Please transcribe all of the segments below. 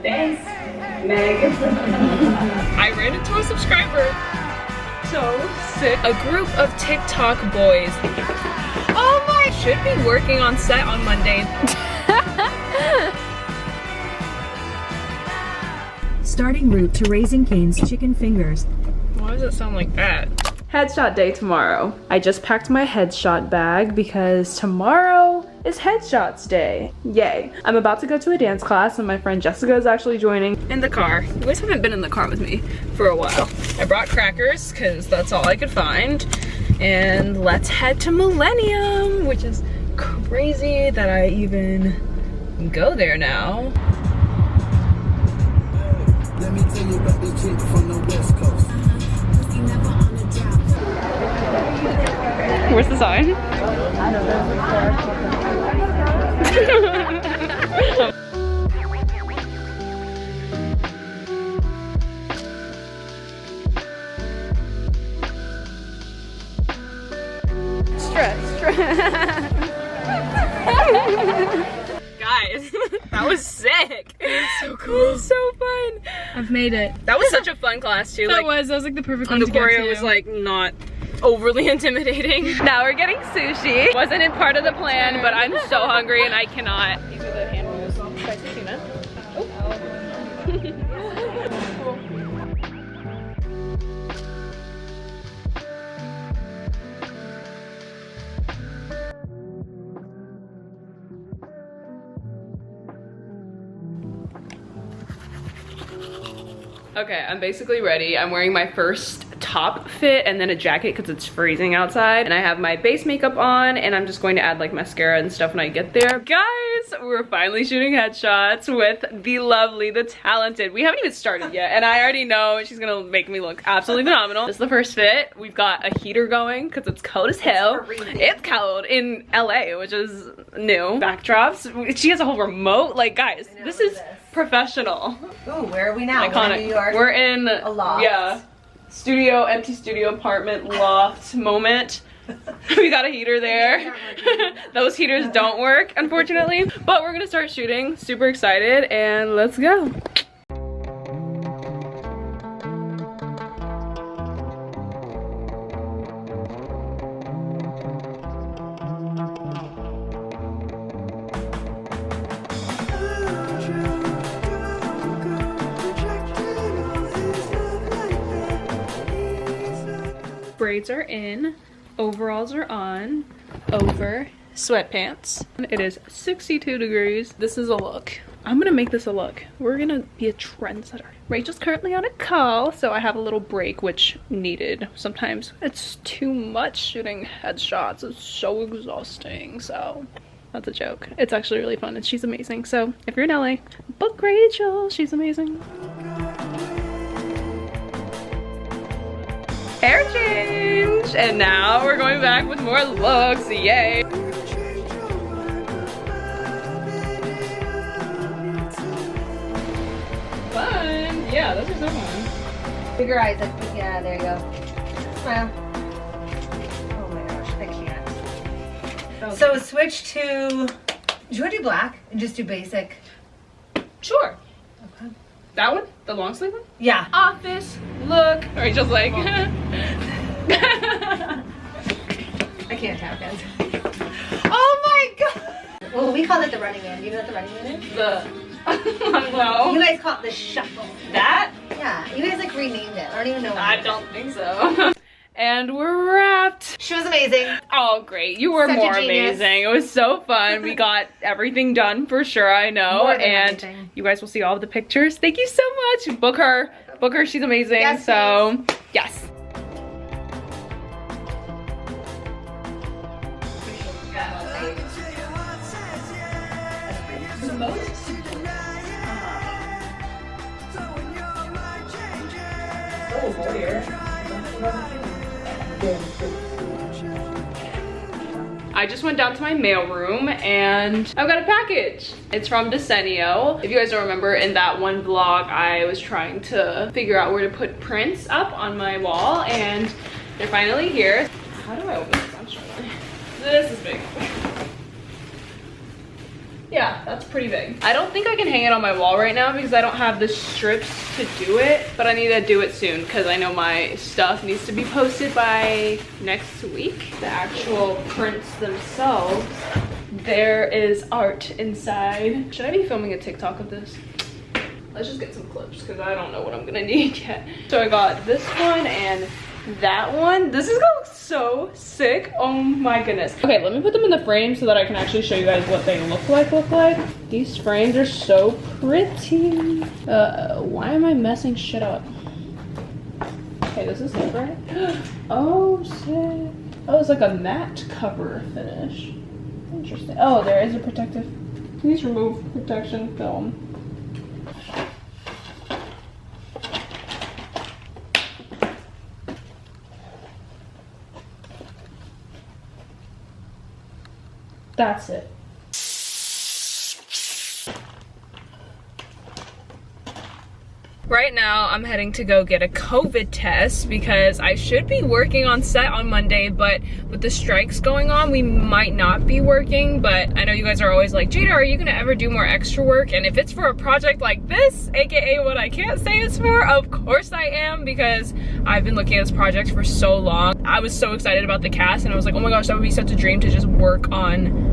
Thanks, Meg. I ran into a subscriber. So sick. A group of TikTok boys. Oh my! Should be working on set on Monday. Starting route to Raising Cane's Chicken Fingers. Why does it sound like that? Headshot day tomorrow. I just packed my headshot bag because tomorrow is headshots day. Yay. I'm about to go to a dance class and my friend Jessica is actually joining in the car. You guys haven't been in the car with me for a while. I brought crackers because that's all I could find. And let's head to Millennium, which is crazy that I even go there now. Let me tell you about this chick from the West Coast. Where's the sign? Stress. Guys, that was sick. It was so cool. It was so fun. I've made it. That was such a fun class too. That was like the perfect one the to get choreo to. was like not overly intimidating. Now we're getting sushi. Wasn't in part of the plan, but I'm so hungry and I cannot. These are the hand rolls. Try tuna. Okay, I'm basically ready. I'm wearing my first top fit and then a jacket because it's freezing outside. And I have my base makeup on and I'm just going to add like mascara and stuff when I get there. Guys, we're finally shooting headshots with the lovely, the talented. We haven't even started yet and I already know she's gonna make me look absolutely phenomenal. This is the first fit. We've got a heater going because it's cold as hell. It's cold in LA, which is new. Backdrops. She has a whole remote. Like, guys, this is professional. Ooh, where are we now? Iconic. We're in New York. We're in a loft. Yeah. Studio, empty studio apartment loft moment. We got a heater there. Those heaters don't work, unfortunately. But we're gonna start shooting. Super excited and let's go. Braids are in, overalls are on, over sweatpants. It is 62 degrees. This is a look. I'm gonna make this a look. We're gonna be a trendsetter. Rachel's currently on a call, so I have a little break, which needed. Sometimes it's too much shooting headshots. It's so exhausting, so that's a joke. It's actually really fun and she's amazing. So if you're in LA, book Rachel, she's amazing. Hair change! And now we're going back with more looks, yay! Fun! Yeah, those are so fun. Bigger eyes, yeah, there you go. Smile. Oh my gosh, I can't. Okay. So switch to, do you want to do black and just do basic? Sure. Okay. That one? The long sleeve one? Yeah. Office look. Rachel's like... I can't tap, guys. Oh my god! Well, we call it the running man. Do you know what the running man is? The... no. You guys call it the shuffle. That? Yeah, you guys like renamed it. I don't even know why. I don't think so. And we're wrapped. She was amazing. Oh, great. You were Such a more genius. amazing. It was so fun. We got everything done for sure, I know. More than And everything. you guys will see all of the pictures. Thank you so much. Book her. Book her. She's amazing. Yes, so, yes. I just went down to my mailroom and I've got a package. It's from Decenio. If you guys don't remember, in that one vlog, I was trying to figure out where to put prints up on my wall and they're finally here. How do I open this? I'm struggling. This is big. Yeah, that's pretty big. I don't think I can hang it on my wall right now because I don't have the strips to do it, but I need to do it soon because I know my stuff needs to be posted by next week. The actual prints themselves, there is art inside. Should I be filming a TikTok of this? Let's just get some clips because I don't know what I'm gonna need yet. So I got this one and that one. This is gonna look so sick. Oh my goodness. Okay, let me put them in the frame so that I can actually show you guys what they look like. These frames are so pretty. Why am I messing shit up? Okay, this is it, right? Oh, sick. Oh, it's like a matte cover finish. Interesting. Oh, there is a protective. Please remove protection film. That's it. Right now, I'm heading to go get a COVID test because I should be working on set on Monday, but with the strikes going on, we might not be working. But I know you guys are always like, Jada, are you gonna ever do more extra work? And if it's for a project like this, aka what I can't say it's for, of course I am, because I've been looking at this project for so long. I was so excited about the cast and I was like, oh my gosh, that would be such a dream to just work on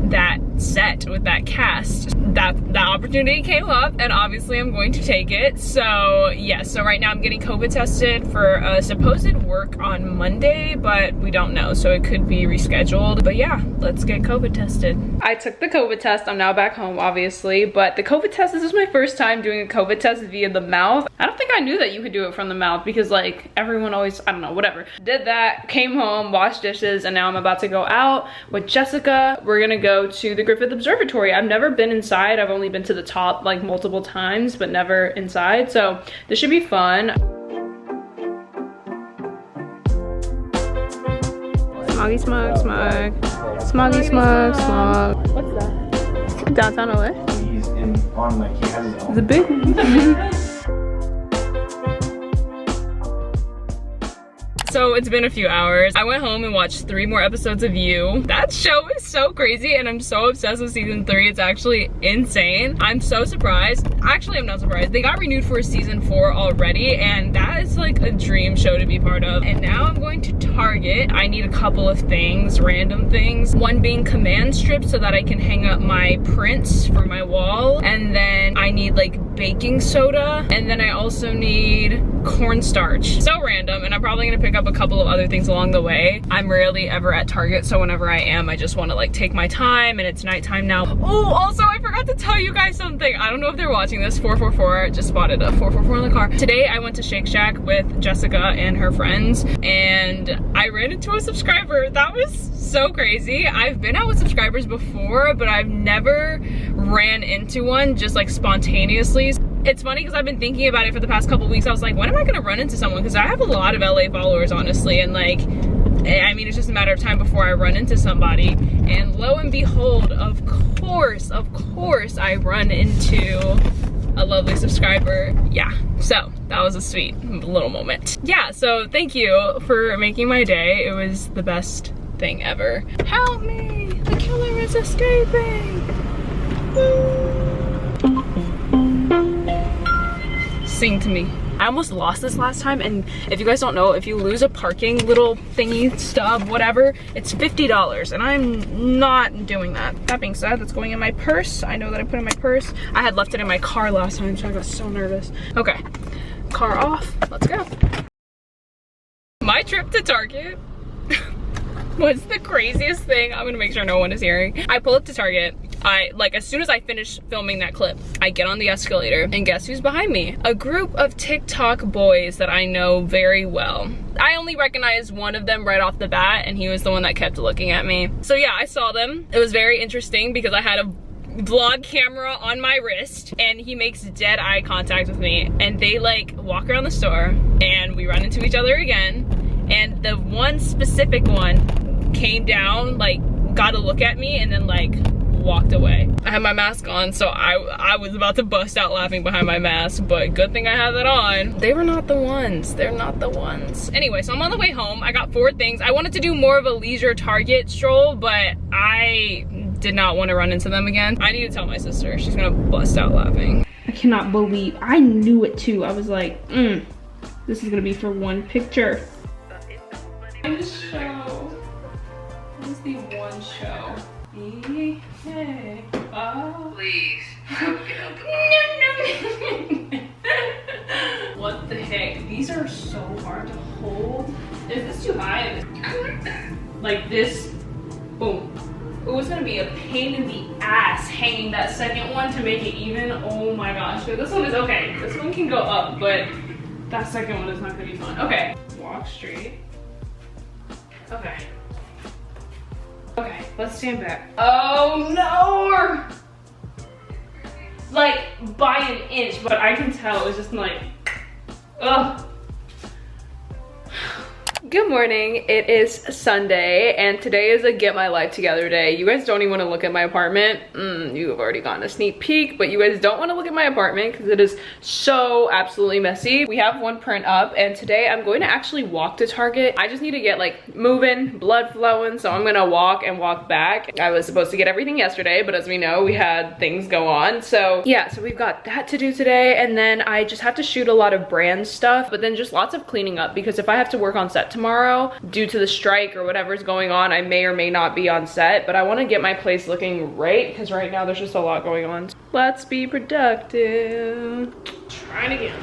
that set with that cast. That opportunity came up and obviously I'm going to take it. So yeah, so right now I'm getting COVID tested for a supposed work on Monday, but we don't know, so it could be rescheduled. But yeah, let's get COVID tested. I took the COVID test. I'm now back home obviously, but the COVID test, this is my first time doing a COVID test via the mouth. I don't think I knew that you could do it from the mouth because like everyone always, I don't know, whatever. Did that, came home, washed dishes, and now I'm about to go out with Jessica. We're gonna go to the Griffith Observatory. I've never been inside. I've only been to the top like multiple times, but never inside. So this should be fun. Smoggy smog smog. Smoggy smog smog. What's that? Downtown LA? He's on like he has his own. The big one. So it's been a few hours. I went home and watched 3 more episodes of You. That show is so crazy and I'm so obsessed with season 3. It's actually insane. I'm so surprised. Actually, I'm not surprised. They got renewed for season 4 already and that is like a dream show to be part of. And now I'm going to Target. I need a couple of things, random things. One being command strips so that I can hang up my prints for my wall. And then I need like baking soda. And then I also need cornstarch. So random, and I'm probably gonna pick up a couple of other things along the way. I'm rarely ever at Target, so whenever I am, I just want to like take my time, and it's nighttime now. Oh, also I forgot to tell you guys something. I don't know if they're watching this. 444 just spotted a 444 in the car. Today I went to Shake Shack with Jessica and her friends, and I ran into a subscriber. That was so crazy. I've been out with subscribers before, but I've never ran into one just like spontaneously. It's funny because I've been thinking about it for the past couple weeks. I was like, when am I gonna run into someone? Because I have a lot of LA followers, honestly, and like, I mean, it's just a matter of time before I run into somebody. And lo and behold, of course, I run into a lovely subscriber. Yeah, so that was a sweet little moment. Yeah, so thank you for making my day. It was the best thing ever. Help me, the killer is escaping. Sing to me. I almost lost this last time, and if you guys don't know, if you lose a parking little thingy, stub, whatever, it's $50, and I'm not doing that. That being said, that's going in my purse. I know that I put it in my purse. I had left it in my car last time, so I got so nervous. Okay, car off, let's go. My trip to Target was the craziest thing. I'm gonna make sure no one is hearing. I pull up to Target. As soon as I finish filming that clip, I get on the escalator and guess who's behind me? A group of TikTok boys that I know very well. I only recognized one of them right off the bat, and he was the one that kept looking at me. So yeah, I saw them. It was very interesting because I had a vlog camera on my wrist and he makes dead eye contact with me, and they like walk around the store and we run into each other again, and the one specific one came down, like got a look at me and then like walked away. I had my mask on, so I was about to bust out laughing behind my mask, but good thing I had that on. They were not the ones. They're not the ones. Anyway, so I'm on the way home. I got 4 things. I wanted to do more of a leisure Target stroll, but I did not want to run into them again. I need to tell my sister. She's gonna bust out laughing. I cannot believe, I knew it too. I was like, this is gonna be for one picture. One show. What is the one show? Hey. Oh. Please. No. What the heck? These are so hard to hold. Is this too high? Like this. Boom. It was gonna be a pain in the ass hanging that second one to make it even. Oh my gosh. So this one is okay. This one can go up, but that second one is not gonna be fun. Okay. Walk straight. Okay. Okay, let's stand back. Oh no! Like by an inch, but I can tell it's just like, ugh. Good morning, it is Sunday, and today is a get my life together day. You guys don't even want to look at my apartment. You have already gotten a sneak peek, but you guys don't want to look at my apartment because it is so absolutely messy. We have one print up, and today I'm going to actually walk to Target. I just need to get like moving, blood flowing, so I'm gonna walk and walk back. I was supposed to get everything yesterday, but as we know, we had things go on. So yeah, so we've got that to do today, and then I just have to shoot a lot of brand stuff, but then just lots of cleaning up, because if I have to work on set tomorrow due to the strike or whatever's going on, I may or may not be on set, but I want to get my place looking right because right now there's just a lot going on. Let's be productive. Trying again.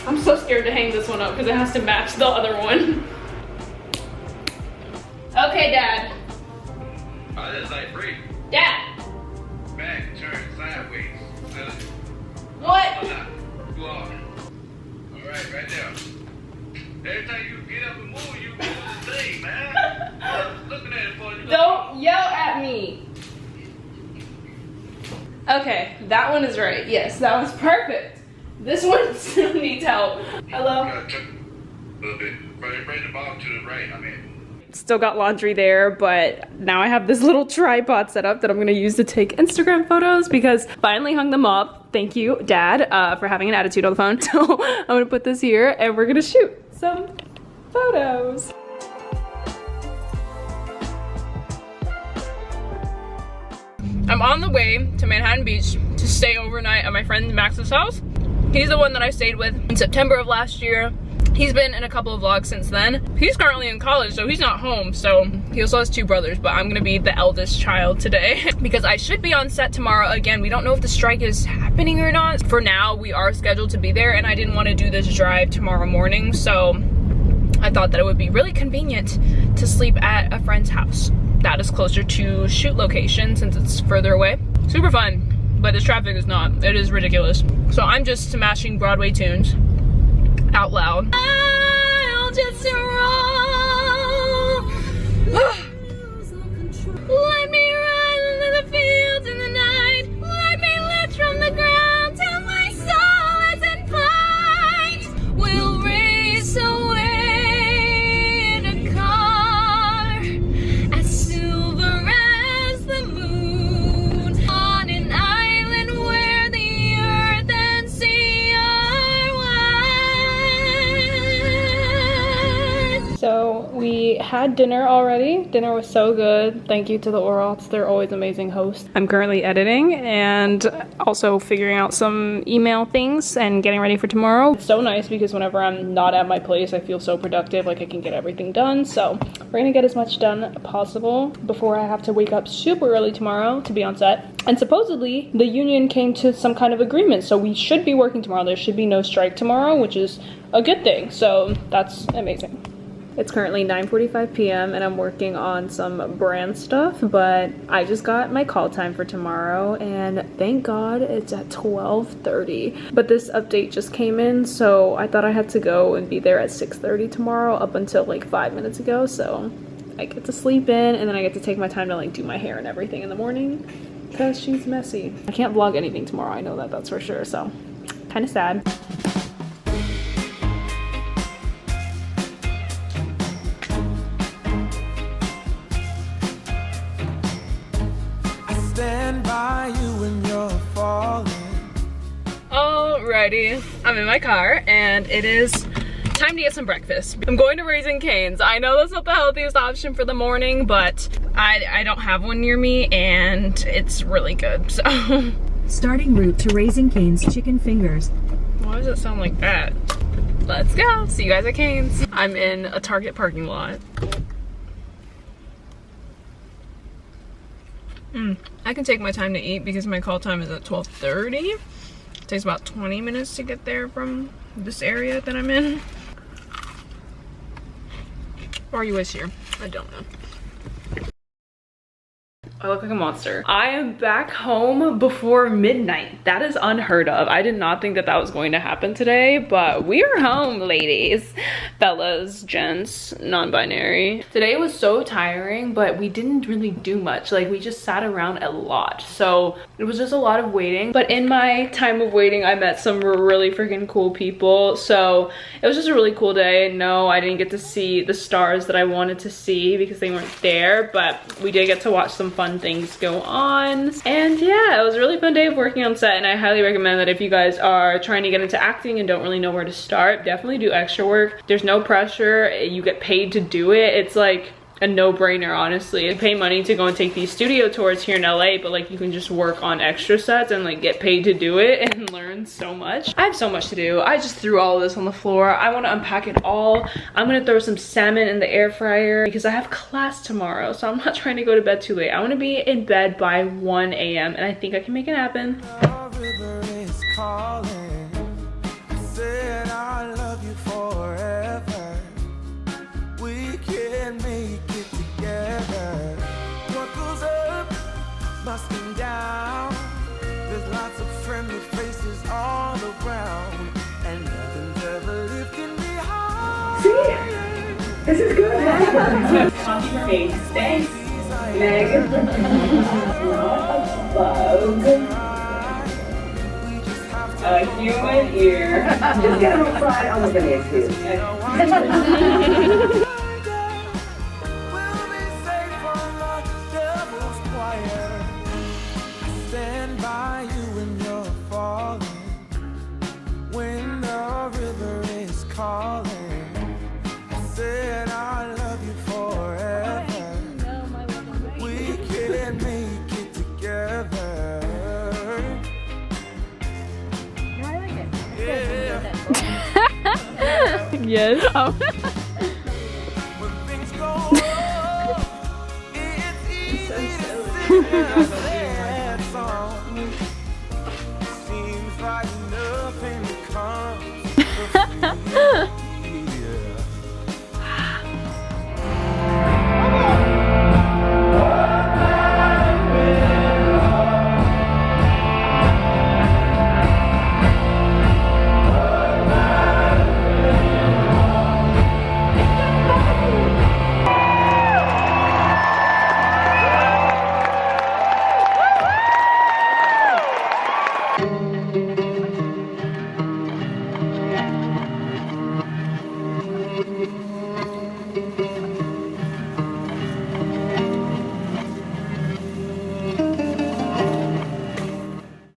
I'm so scared to hang this one up because it has to match the other one. Okay, Dad. Oh, that's like free. Dad. Back, turn, sideways. What? Go on. Alright, right there. Every time you get up and move, you do the same, man. I'm looking at it for you. Don't yell at me. Okay, that one is right. Yes, that was perfect. This one still needs help. Hello? A little bit. Bring the bottom to the right, I mean. Still got laundry there, but now I have this little tripod set up that I'm gonna use to take Instagram photos because finally hung them up. Thank you, Dad, for having an attitude on the phone. So I'm gonna put this here and we're gonna shoot some photos. I'm on the way to Manhattan Beach to stay overnight at my friend Max's house. He's the one that I stayed with in September of last year. He's been in a couple of vlogs since then. He's currently in college, so he's not home. So he also has two brothers, but I'm gonna be the eldest child today because I should be on set tomorrow. Again, we don't know if the strike is happening or not. For now, we are scheduled to be there, and I didn't want to do this drive tomorrow morning, so I thought that it would be really convenient to sleep at a friend's house that is closer to shoot location since it's further away. Super fun, but this traffic is not. It is ridiculous. So I'm just smashing Broadway tunes out loud. I'll just roll. Let me run into the fields in the night. Let me lift from the ground till my soul is in flight. We'll race away in a car as silver as the moon on an island where the earth and sea are one. So we had dinner already. Dinner was so good. Thank you to the Orals. They're always amazing hosts. I'm currently editing and also figuring out some email things and getting ready for tomorrow. It's so nice because whenever I'm not at my place, I feel so productive, like I can get everything done. So we're gonna get as much done as possible before I have to wake up super early tomorrow to be on set. And supposedly the union came to some kind of agreement, so we should be working tomorrow. There should be no strike tomorrow, which is a good thing. So that's amazing. It's currently 9:45 p.m. and I'm working on some brand stuff, but I just got my call time for tomorrow and thank God it's at 12:30. But this update just came in, so I thought I had to go and be there at 6:30 tomorrow up until like 5 minutes ago, so I get to sleep in and then I get to take my time to like do my hair and everything in the morning because she's messy. I can't vlog anything tomorrow, I know that, that's for sure, so kind of sad. Alrighty, I'm in my car and it is time to get some breakfast. I'm going to Raising Cane's. I know that's not the healthiest option for the morning, but I don't have one near me and it's really good, so. Starting route to Raising Cane's Chicken Fingers. Why does it sound like that? Let's go. See you guys at Cane's. I'm in a Target parking lot. I can take my time to eat because my call time is at 12:30. It takes about 20 minutes to get there from this area that I'm in. Or are you guys here? I don't know. I look like a monster. I am back home before midnight. That is unheard of. I did not think that that was going to happen today, but we are home, ladies, fellas, gents, non-binary. Today was so tiring, but we didn't really do much. Like, we just sat around a lot. So it was just a lot of waiting. But in my time of waiting, I met some really freaking cool people. So it was just a really cool day. No, I didn't get to see the stars that I wanted to see because they weren't there, but we did get to watch some fun things go on. And yeah, it was a really fun day of working on set, and I highly recommend that if you guys are trying to get into acting and don't really know where to start, definitely do extra work. There's no pressure. You get paid to do it. It's like a no-brainer, honestly. You pay money to go and take these studio tours here in LA, but like you can just work on extra sets and like get paid to do it and learn so much. I have so much to do. I just threw all of this on the floor. I want to unpack it all. I'm gonna throw some salmon in the air fryer because I have class tomorrow, so I'm not trying to go to bed too late. I want to be in bed by 1 a.m. and I think I can make it happen. Down. There's lots of friendly faces all around, and nothing's ever lifting me high. See? This is good. Thanks, Meg. Bug. A human ear. Just get a little fried on the video too. Yes. Oh. When things go wrong, it's easy to sing a sad song. Seems like nothing comes.